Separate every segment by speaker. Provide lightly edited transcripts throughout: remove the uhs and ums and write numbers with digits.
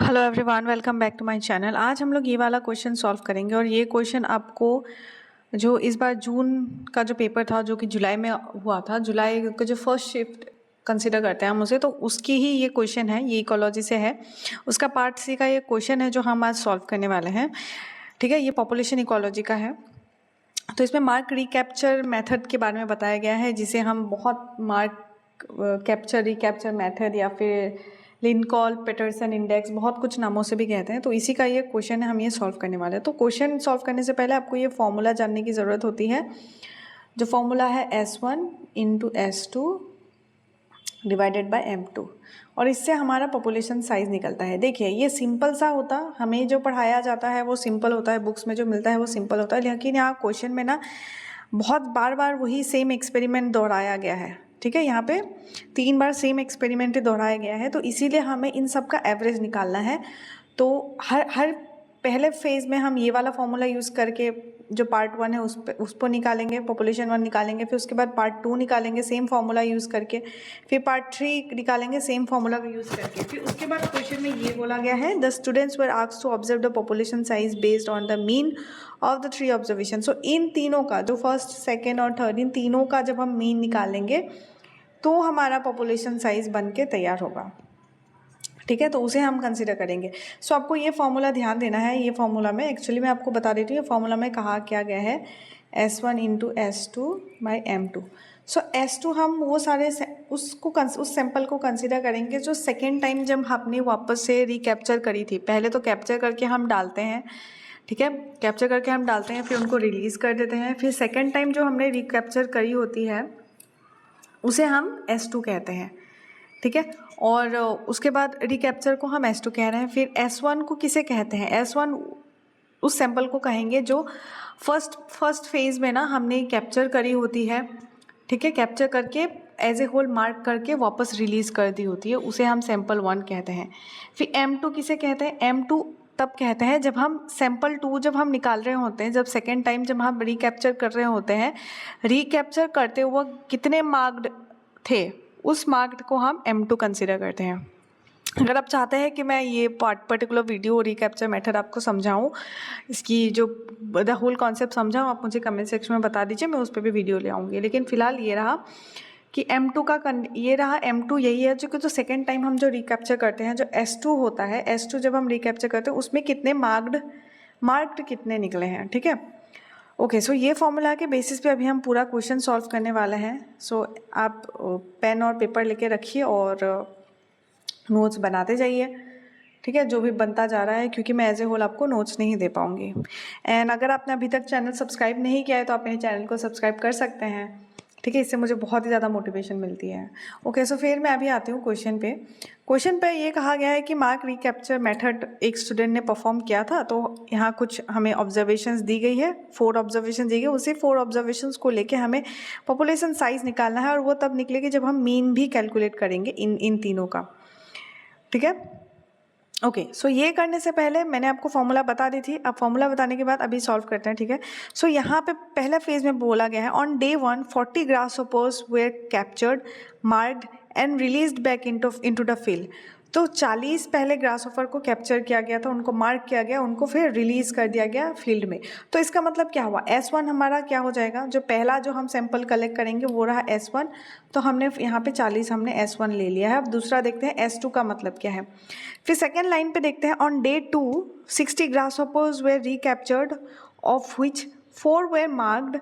Speaker 1: Hello everyone, welcome back to my channel. आज हम लोग ये वाला क्वेश्चन सॉल्व करेंगे और ये क्वेश्चन आपको जो इस बार जून का जो पेपर था जो कि जुलाई में हुआ था, जुलाई का जो फर्स्ट शिफ्ट कंसिडर करते हैं हम उसे, तो उसकी ही ये क्वेश्चन है, ये इकोलॉजी से है। उसका पार्ट सी का ये क्वेश्चन है जो हम आज सॉल्व करने वाले हैं। ठीक है, ये पॉपुलेशन इकोलॉजी का है। तो इसमें मार्क रिकैप्चर मेथड के बारे में बताया गया है, जिसे हम बहुत मार्क कैप्चर रिकैप्चर मेथड या फिर लिनकॉल पेटरसन इंडेक्स बहुत कुछ नामों से भी कहते हैं। तो इसी का ये क्वेश्चन है, हम ये सॉल्व करने वाले हैं। तो क्वेश्चन सॉल्व करने से पहले आपको ये फॉर्मूला जानने की ज़रूरत होती है। जो फॉर्मूला है S1 into S2 divided by M2, और इससे हमारा पॉपुलेशन साइज निकलता है। देखिए, ये सिंपल सा होता, हमें जो पढ़ाया जाता है वो सिंपल होता है, बुक्स में जो मिलता है वो सिंपल होता है, लेकिन यहाँ क्वेश्चन में ना बहुत बार बार वही सेम एक्सपेरिमेंट दोहराया गया है। ठीक है, यहाँ पे 3 बार सेम एक्सपेरिमेंट दोहराया गया है, तो इसीलिए हमें इन सब का एवरेज निकालना है। तो हर पहले फेज़ में हम ये वाला फॉर्मूला यूज़ करके जो पार्ट 1 है उसको निकालेंगे, पॉपुलेशन 1 निकालेंगे, फिर उसके बाद पार्ट 2 निकालेंगे सेम फार्मूला यूज़ करके, फिर पार्ट 3 निकालेंगे सेम फार्मूला का यूज़ करके। फिर उसके बाद क्वेश्चन में ये बोला गया है, the students were asked to observe the population size based on the mean of the 3 observation. So इन तीनों का, जो फर्स्ट सेकेंड और थर्ड, इन तीनों का जब हम मीन निकालेंगे तो हमारा पॉपुलेशन साइज बन के तैयार होगा। ठीक है, तो उसे हम कंसिडर करेंगे। सो आपको ये फॉर्मूला ध्यान देना है। ये फॉर्मूला में एक्चुअली मैं आपको बता देती हूँ, ये फॉर्मूला में कहा क्या गया है, S1 into S2 by M2। So S2 हम वो सारे उस सैंपल को कंसिडर करेंगे जो सेकेंड टाइम जब हमने वापस से रिकैप्चर करी थी। पहले तो कैप्चर करके हम डालते हैं, ठीक है, कैप्चर करके हम डालते हैं, फिर उनको रिलीज़ कर देते हैं। फिर सेकेंड टाइम जो हमने रिकैप्चर करी होती है उसे हम S2 कहते हैं। ठीक है, और उसके बाद रिकैप्चर को हम S2 कह रहे हैं। फिर S1 को किसे कहते हैं, S1 उस सैंपल को कहेंगे जो फर्स्ट फेज़ में ना हमने कैप्चर करी होती है। ठीक है, कैप्चर करके एज ए होल मार्क करके वापस रिलीज़ कर दी होती है, उसे हम सैंपल 1 कहते हैं। फिर M2 किसे कहते हैं, M2 तब कहते हैं जब हम सैंपल 2 जब हम निकाल रहे होते हैं, जब सेकेंड टाइम जब हम रिकैप्चर कर रहे होते हैं, रिकैप्चर करते हुए कितने मार्क्ड थे, उस मार्क्ड को हम M2 कंसिडर करते हैं। अगर आप चाहते हैं कि मैं ये पर्टिकुलर वीडियो रिकैप्चर मेथड आपको समझाऊं, इसकी जो द होल कॉन्सेप्ट समझाऊं, आप मुझे कमेंट सेक्शन में बता दीजिए, मैं उस पर भी वीडियो ले आऊँगी। लेकिन फिलहाल ये रहा कि M2 का ये रहा, M2 यही है जो सेकेंड टाइम हम जो रिकैप्चर करते हैं, जो S2 होता है, S2 जब हम रिकैप्चर करते हैं उसमें कितने मार्क्ड कितने निकले हैं। ठीक है, ओके। सो ये फॉर्मूला के बेसिस पे अभी हम पूरा क्वेश्चन सॉल्व करने वाले हैं। सो आप पेन और पेपर लेके रखिए और नोट्स बनाते जाइए। ठीक है, जो भी बनता जा रहा है, क्योंकि मैं एज ए होल आपको नोट्स नहीं दे पाऊँगी। एंड अगर आपने अभी तक चैनल सब्सक्राइब नहीं किया है तो आप मेरे चैनल को सब्सक्राइब कर सकते हैं। ठीक है, इससे मुझे बहुत ही ज़्यादा मोटिवेशन मिलती है। ओके, सो फिर मैं अभी आती हूँ क्वेश्चन पे ये कहा गया है कि मार्क रिकैप्चर मेथड एक स्टूडेंट ने परफॉर्म किया था। तो यहाँ कुछ हमें ऑब्जर्वेशंस दी गई है, 4 ऑब्जर्वेशन दी गई, उसी 4 ऑब्जर्वेशंस को लेके हमें पॉपुलेशन साइज निकालना है, और वो तब निकलेगी जब हम मीन भी कैलकुलेट करेंगे इन तीनों का। ठीक है, ओके। सो ये करने से पहले मैंने आपको फॉर्मूला बता दी थी, अब फॉर्मूला बताने के बाद अभी सॉल्व करते हैं। ठीक है, सो यहाँ पे पहला फेज में बोला गया है, on day 1 40 grasshoppers were captured, marked and released back into the field. तो 40 पहले ग्रासहोपर को कैप्चर किया गया था, उनको मार्क किया गया, उनको फिर रिलीज़ कर दिया गया फील्ड में। तो इसका मतलब क्या हुआ, S1 हमारा क्या हो जाएगा, जो पहला जो हम सैंपल कलेक्ट करेंगे वो रहा S1। तो हमने यहाँ पे 40 हमने S1 ले लिया है। अब दूसरा देखते हैं S2 का मतलब क्या है। फिर सेकेंड लाइन पे देखते हैं, on day 2 60 grasshoppers were recaptured of which 4 were marked.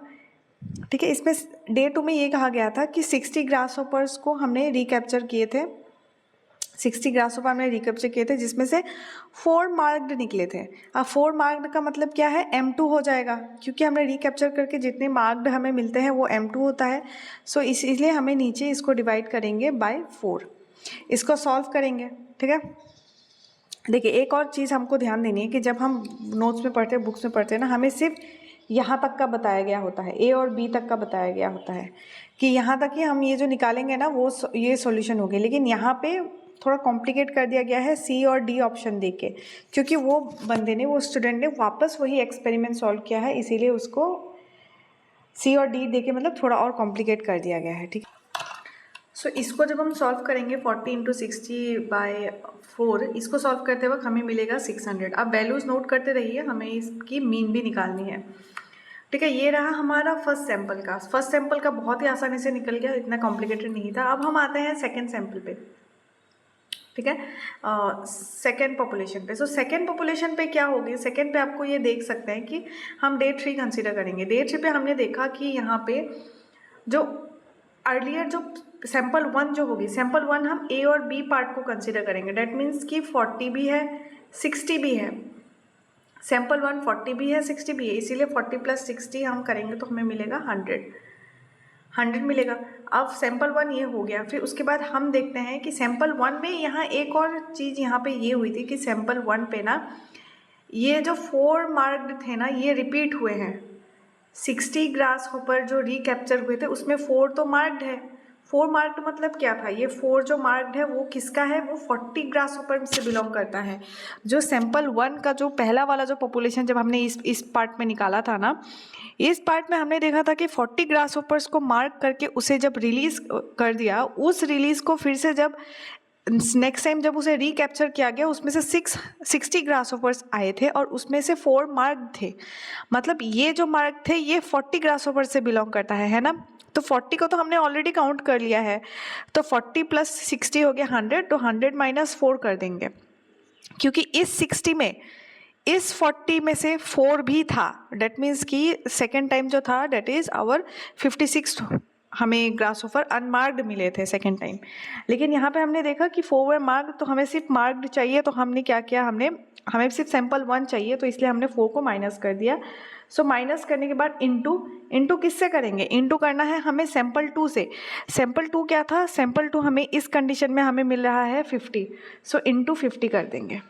Speaker 1: ठीक है, इसमें डे 2 में ये कहा गया था कि 60 ग्रासहोपर्स को हमने रिकैप्चर किए थे, 60 ग्रासहोपर हमने रिकैप्चर किए थे, जिसमें से 4 मार्क्ड निकले थे। अब 4 मार्क्ड का मतलब क्या है, M2 हो जाएगा, क्योंकि हमने रिकैप्चर करके जितने मार्क्ड हमें मिलते हैं वो M2 होता है। सो इसलिए हमें नीचे इसको डिवाइड करेंगे बाय 4, इसको सॉल्व करेंगे। ठीक है, देखिए एक और चीज़ हमको ध्यान देनी है कि जब हम नोट्स में पढ़ते हैं, बुक्स में पढ़ते हैं ना, हमें सिर्फ यहाँ तक का बताया गया होता है, A और B तक का बताया गया होता है कि यहाँ तक ही हम ये जो निकालेंगे ना वो ये सॉल्यूशन हो गया। लेकिन यहाँ पे थोड़ा कॉम्प्लिकेट कर दिया गया है C और D ऑप्शन दे के, क्योंकि वो बंदे ने, वो स्टूडेंट ने वापस वही एक्सपेरिमेंट सॉल्व किया है, इसीलिए उसको C और D दे के मतलब थोड़ा और कॉम्प्लिकेट कर दिया गया है। ठीक है, सो इसको जब हम सॉल्व करेंगे 40 इंटू 60/4, इसको सॉल्व करते वक्त हमें मिलेगा 600। अब वैल्यूज़ नोट करते रहिए, हमें इसकी मीन भी निकालनी है। ठीक है, ये रहा हमारा फर्स्ट सैंपल का। फर्स्ट सैंपल का बहुत ही आसानी से निकल गया, इतना कॉम्प्लिकेटेड नहीं था। अब हम आते हैं सेकेंड सैंपल पे। ठीक है, सेकेंड पॉपुलेशन पे। सो सेकेंड पॉपुलेशन पे क्या होगी, सेकेंड पे आपको ये देख सकते हैं कि हम डे 3 कंसिडर करेंगे। डे 3 पे हमने देखा कि यहाँ पे जो अर्लियर जो सैंपल 1 जो होगी, सैंपल 1 हम ए और बी पार्ट को कंसिडर करेंगे। डैट मीन्स कि 40 भी है 60 भी है। सैंपल 1 40 भी है 60 भी है, इसीलिए 40 + 60 हम करेंगे तो हमें मिलेगा 100 मिलेगा। अब सैंपल 1 ये हो गया। फिर उसके बाद हम देखते हैं कि सैंपल 1 में यहाँ एक और चीज़ यहाँ पे ये हुई थी कि सैंपल 1 पे ना ये जो 4 मार्क्ड थे ना, ये रिपीट हुए हैं। 60 ग्रास होपर जो रिकैप्चर हुए थे उसमें 4 तो मार्क्ड है। 4 मार्क्ड मतलब क्या था, ये 4 जो मार्क्ड है वो किसका है, वो 40 ग्रास होपर से बिलोंग करता है। जो सैंपल 1 का जो पहला वाला जो पॉपुलेशन जब हमने इस पार्ट में निकाला था ना, इस पार्ट में हमने देखा था कि 40 ग्रास होपर्स को मार्क करके उसे जब रिलीज कर दिया, उस रिलीज को फिर से जब नेक्स्ट टाइम जब उसे रिकैप्चर किया गया, उसमें से 60 ग्रास होपर्स आए थे और उसमें से 4 मार्क थे। मतलब ये जो मार्क थे ये 40 ग्रास होपर से बिलोंग करता है ना। तो 40 को तो हमने ऑलरेडी काउंट कर लिया है, तो 40 + 60 हो गया 100, तो 100 - 4 कर देंगे, क्योंकि इस 60 में इस 40 में से 4 भी था। डेट मीन्स कि सेकेंड टाइम जो था डेट इज़ आवर 56 हमें ग्रास होपर अनमार्क्ड मिले थे सेकेंड टाइम। लेकिन यहाँ पे हमने देखा कि 4 वर मार्क्ड, तो हमें सिर्फ मार्क्ड चाहिए, तो हमने क्या किया, हमें सिर्फ सैंपल 1 चाहिए, तो इसलिए हमने 4 को माइनस कर दिया। सो माइनस करने के बाद इंटू किससे करेंगे, इंटू करना है हमें सैंपल 2 से। सैंपल 2 क्या था, सैंपल 2 हमें इस कंडीशन में हमें मिल रहा है 50, सो इंटू 50 कर देंगे।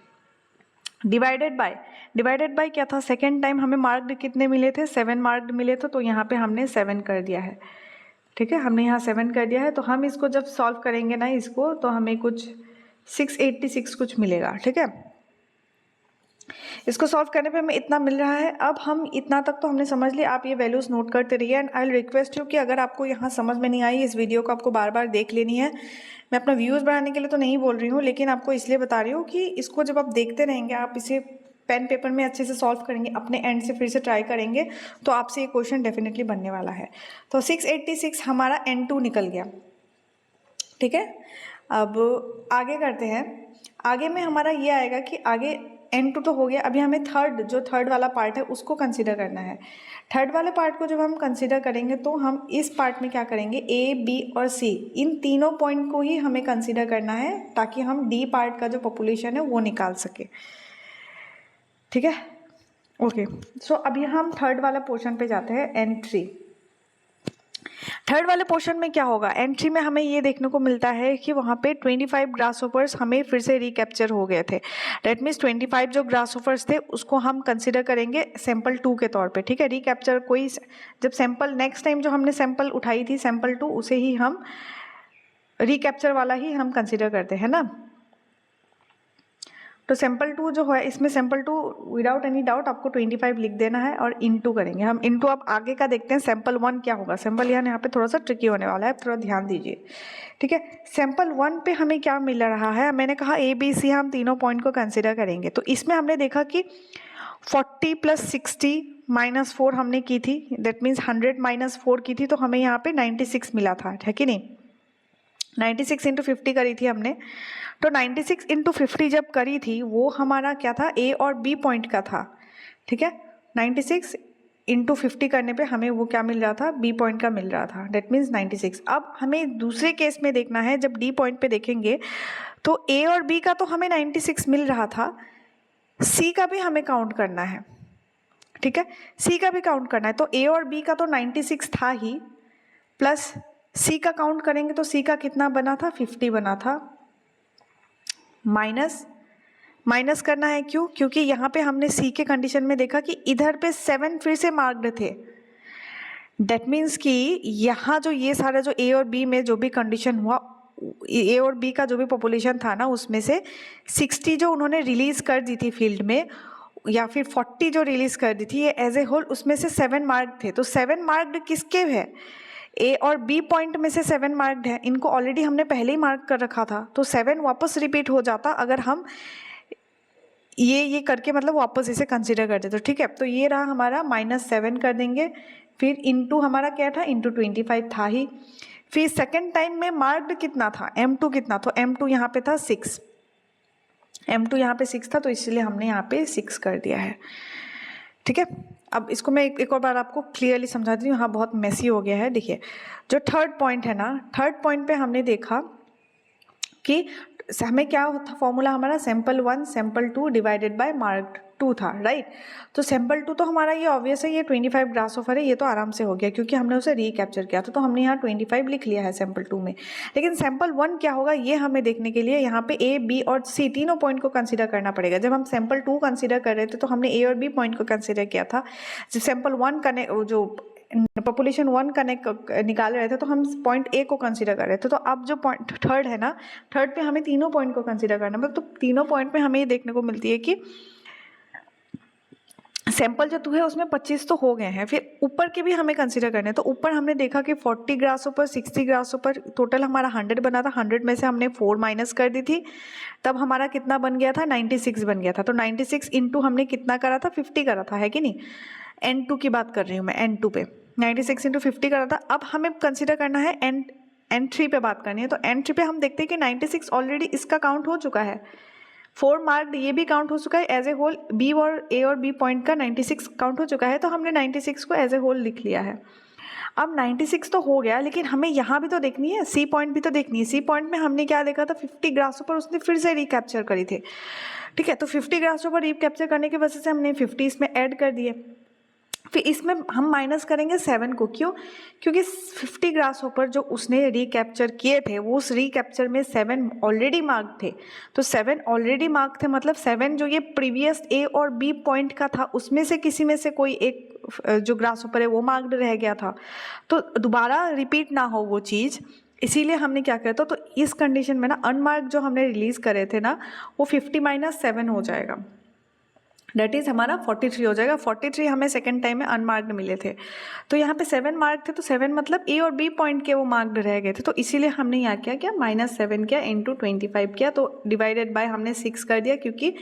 Speaker 1: डिवाइडेड बाय क्या था, सेकेंड टाइम हमें मार्क्ड कितने मिले थे, 7 मार्क्ड मिले थे, तो यहाँ पे हमने 7 कर दिया है। ठीक है, हमने यहाँ 7 कर दिया है। तो हम इसको जब सॉल्व करेंगे ना इसको, तो हमें कुछ 686 कुछ मिलेगा। ठीक है, इसको सॉल्व करने पे हमें इतना मिल रहा है। अब हम इतना तक तो हमने समझ लिया, आप ये वैल्यूज़ नोट करते रहिए। And I will request you कि अगर आपको यहाँ समझ में नहीं आई, इस वीडियो को आपको बार बार देख लेनी है। मैं अपना व्यूज़ बढ़ाने के लिए तो नहीं बोल रही हूँ, लेकिन आपको इसलिए बता रही हूँ कि इसको जब आप देखते रहेंगे, आप इसे पेन पेपर में अच्छे से सॉल्व करेंगे, अपने एंड से फिर से ट्राई करेंगे, तो आपसे ये क्वेश्चन डेफिनेटली बनने वाला है। तो 686 हमारा N2 निकल गया। ठीक है, अब आगे करते हैं। आगे में हमारा ये आएगा कि आगे N2 तो हो गया, अभी हमें थर्ड वाला पार्ट है उसको कंसीडर करना है। थर्ड वाले पार्ट को जब हम कंसीडर करेंगे तो हम इस पार्ट में क्या करेंगे, A, B और C इन तीनों पॉइंट को ही हमें कंसीडर करना है, ताकि हम D पार्ट का जो पॉपुलेशन है वो निकाल सके। ठीक है, ओके। सो अभी हम थर्ड वाला पोर्शन पे जाते हैं, N3। थर्ड वाले पोर्शन में क्या होगा, N3 में हमें ये देखने को मिलता है कि वहाँ पे 25 ग्रास होपर्स हमें फिर से रिकैप्चर हो गए थे। डेट मीन्स 25 जो ग्रास होपर्स थे उसको हम कंसिडर करेंगे सैंपल 2 के तौर पे। ठीक है, रिकैप्चर कोई जब सैंपल नेक्स्ट टाइम जो हमने सैंपल उठाई थी सैंपल 2, उसे ही हम रिकैप्चर वाला ही हम कंसिडर करते हैं ना। तो सैंपल 2 जो है, इसमें सैंपल 2 विदाउट एनी डाउट आपको 25 लिख देना है और इंटू करेंगे हम। इंटू अब आगे का देखते हैं, सैंपल 1 क्या होगा। सैंपल यहाँ पे थोड़ा सा ट्रिकी होने वाला है, थोड़ा ध्यान दीजिए। ठीक है, सैंपल 1 पे हमें क्या मिल रहा है, मैंने कहा A, B, C हम तीनों पॉइंट को कंसिडर करेंगे। तो इसमें हमने देखा कि 40 + 60 - 4 हमने की थी, दैट मीन्स 100 - 4 की थी, तो हमें यहाँ पे 96 मिला था, है कि नहीं। 96 × 50 करी थी हमने, तो 96 × 50 जब करी थी वो हमारा क्या था, A और B पॉइंट का था। ठीक है, 96 × 50 करने पे हमें वो क्या मिल रहा था, B पॉइंट का मिल रहा था, डेट मीन्स 96। अब हमें दूसरे केस में देखना है, जब D पॉइंट पे देखेंगे तो A और B का तो हमें 96 मिल रहा था, C का भी हमें काउंट करना है। ठीक है, C का भी काउंट करना है, तो A और B का तो 96 था ही, प्लस C का काउंट करेंगे तो C का कितना बना था, 50 बना था। माइनस करना है, क्यों, क्योंकि यहाँ पे हमने C के कंडीशन में देखा कि इधर पे 7 फिर से मार्क्ड थे। डेट मीन्स कि यहाँ जो ये सारा जो A और B में जो भी कंडीशन हुआ, A और B का जो भी पॉपुलेशन था ना, उसमें से 60 जो उन्होंने रिलीज कर दी थी फील्ड में, या फिर 40 जो रिलीज कर दी थी, ये एज ए होल उसमें से 7 मार्क्ड थे। तो 7 मार्क्ड किसके है, ए और बी पॉइंट में से 7 मार्क्ड है, इनको ऑलरेडी हमने पहले ही मार्क कर रखा था, तो 7 वापस रिपीट हो जाता अगर हम ये करके मतलब वापस इसे कंसिडर करते। तो ठीक है, तो ये रहा हमारा -7 कर देंगे, फिर इंटू हमारा क्या था, इंटू 25 था ही। फिर सेकेंड टाइम में मार्क्ड कितना था, M2 कितना, तो M2 यहाँ पे था 6, M2 यहाँ पे 6 था, तो इसलिए हमने यहाँ पे 6 कर दिया है। ठीक है, अब इसको मैं एक और बार आपको क्लियरली समझाती हूँ, हाँ बहुत मेसी हो गया है। देखिए जो थर्ड पॉइंट है ना, थर्ड पॉइंट पे हमने देखा कि हमें क्या था फॉर्मूला हमारा, sample 1 sample 2 divided by marked 2 था, राइट। तो सैम्पल 2 तो हमारा ये ऑब्वियस है, ये 25 ग्रासहोफर है, ये तो आराम से हो गया क्योंकि हमने उसे रीकैप्चर किया था, तो हमने यहाँ 25 लिख लिया है सैम्पल 2 में। लेकिन सैम्पल 1 क्या होगा ये हमें देखने के लिए यहाँ पे A, B और C तीनों पॉइंट को कंसिडर करना पड़ेगा। जब हम सैम्पल 2 कंसिडर कर रहे थे तो हमने A और B पॉइंट को कंसिडर किया था। जब सैम्पल 1 जो पॉपुलेशन 1 का निकाल रहे थे तो हम पॉइंट ए को कंसीडर कर रहे थे। तो अब जो पॉइंट थर्ड है ना, थर्ड पे हमें तीनों पॉइंट को कंसीडर करना है। तो तीनों पॉइंट पे हमें ये देखने को मिलती है कि सैंपल जो 2 है उसमें 25 तो हो गए हैं, फिर ऊपर के भी हमें कंसीडर करने हैं। तो ऊपर हमने देखा कि 40 ग्रासहोफर 60 ग्रासहोफर टोटल हमारा 100 बना था, 100 में से हमने 4 माइनस कर दी थी, तब हमारा कितना बन गया था, 96 बन गया था। तो 96 इंटू हमने कितना करा था, 50 करा था, है कि नहीं। N2 की बात कर रही हूँ मैं, N2 पे 96 इंटू 50 करा था। अब हमें कंसिडर करना है N3 पे बात करनी है। तो N3 पे हम देखते हैं कि 96 ऑलरेडी इसका काउंट हो चुका है, 4 मार्क्ड ये भी काउंट हो चुका है एज ए होल, B और A और B पॉइंट का 96 काउंट हो चुका है, तो हमने 96 को एज ए होल लिख लिया है। अब 96 तो हो गया, लेकिन हमें यहाँ भी तो देखनी है, C पॉइंट भी तो देखनी है। C पॉइंट में हमने क्या देखा था, 50 ग्रासहोफर उसने फिर से रिकैप्चर करी थी। ठीक है, तो 50 ग्रासहोफर रिकैप्चर करने की वजह से हमने 50 इसमें ऐड कर दिए। फिर इसमें हम माइनस करेंगे 7 को, क्यों, क्योंकि 50 ग्रासहोपर जो उसने रिकैप्चर किए थे वो उस रिकैप्चर में 7 ऑलरेडी मार्क थे। तो 7 ऑलरेडी मार्क थे मतलब 7 जो ये प्रीवियस A और B पॉइंट का था उसमें से किसी में से कोई एक जो ग्रासहोपर है वो मार्क्ड रह गया था, तो दोबारा रिपीट ना हो वो चीज़, इसीलिए हमने क्या किया था। तो इस कंडीशन में ना अनमार्क जो हमने रिलीज करे थे ना वो 50 - 7 हो जाएगा, डेट इज़ हमारा 43 हो जाएगा। 43 हमें सेकंड टाइम में अनमार्क्ड मिले थे, तो यहाँ पे 7 मार्क थे, तो 7 मतलब A और B पॉइंट के वो मार्क्ड रह गए थे, तो इसीलिए हमने यहाँ क्या किया, -7 किया इंटू 25 किया, तो डिवाइडेड बाय हमने 6 कर दिया, क्योंकि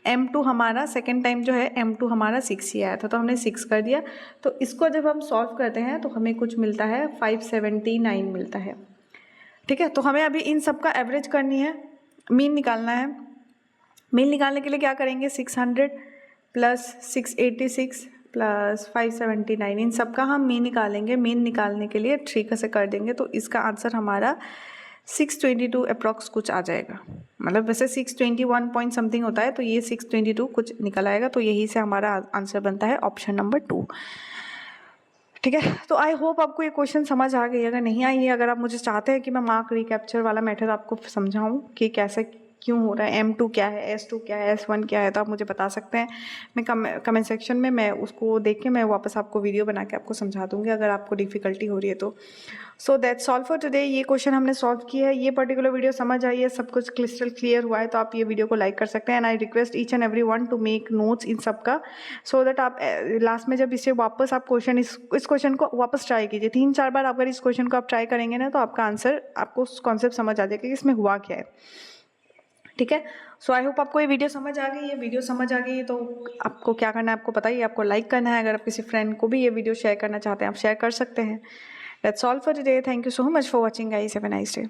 Speaker 1: M2 हमारा सेकंड टाइम जो है M2 हमारा 6 ही आया था, तो हमने 6 कर दिया। तो इसको जब हम सॉल्व करते हैं तो हमें कुछ मिलता है 579 मिलता है। ठीक है, तो हमें अभी इन सब का एवरेज करनी है, मीन निकालना है। मीन निकालने के लिए क्या करेंगे, 600 प्लस 686 प्लस 579, इन सब का हम मीन निकालेंगे। मीन निकालने के लिए 3 से कर देंगे, तो इसका आंसर हमारा 622 अप्रॉक्स कुछ आ जाएगा। मतलब वैसे 621 पॉइंट समथिंग होता है, तो ये 622 कुछ निकल आएगा, तो यही से हमारा आंसर बनता है ऑप्शन नंबर 2। ठीक है, तो आई होप आपको ये क्वेश्चन समझ आ गई। अगर नहीं आई है, अगर आप मुझे चाहते हैं कि मैं मार्क रिकैप्चर वाला मेथड आपको समझाऊं कि कैसे क्यों हो रहा है, M2 क्या है, S2 क्या है, S1 क्या है, तो आप मुझे बता सकते हैं। मैं कमेंट सेक्शन में मैं उसको देख के मैं वापस आपको वीडियो बना के आपको समझा दूंगी अगर आपको डिफ़िकल्टी हो रही है तो। So that's all for today. ये क्वेश्चन हमने सॉल्व किया है, ये पर्टिकुलर वीडियो समझ आई है, सब कुछ क्रिस्टल क्लियर हुआ है, तो आप ये वीडियो को लाइक कर सकते हैं। And I request each and every one to make notes इन सब का, सो दैट आप लास्ट में जब इसे वापस आप क्वेश्चन इस क्वेश्चन को वापस ट्राई कीजिए 3-4 बार। अगर इस क्वेश्चन को आप ट्राई करेंगे ना तो आपका आंसर, आपको कॉन्सेप्ट समझ आ जाएगा कि इसमें हुआ क्या है। ठीक है, सो आई होप आपको ये वीडियो समझ आ गई है। वीडियो समझ आ गई है तो आपको क्या करना है, आपको पता ही है, आपको लाइक करना है। अगर आप किसी फ्रेंड को भी ये वीडियो शेयर करना चाहते हैं आप शेयर कर सकते हैं। That's all for today, thank you so much for watching guys, have a nice day.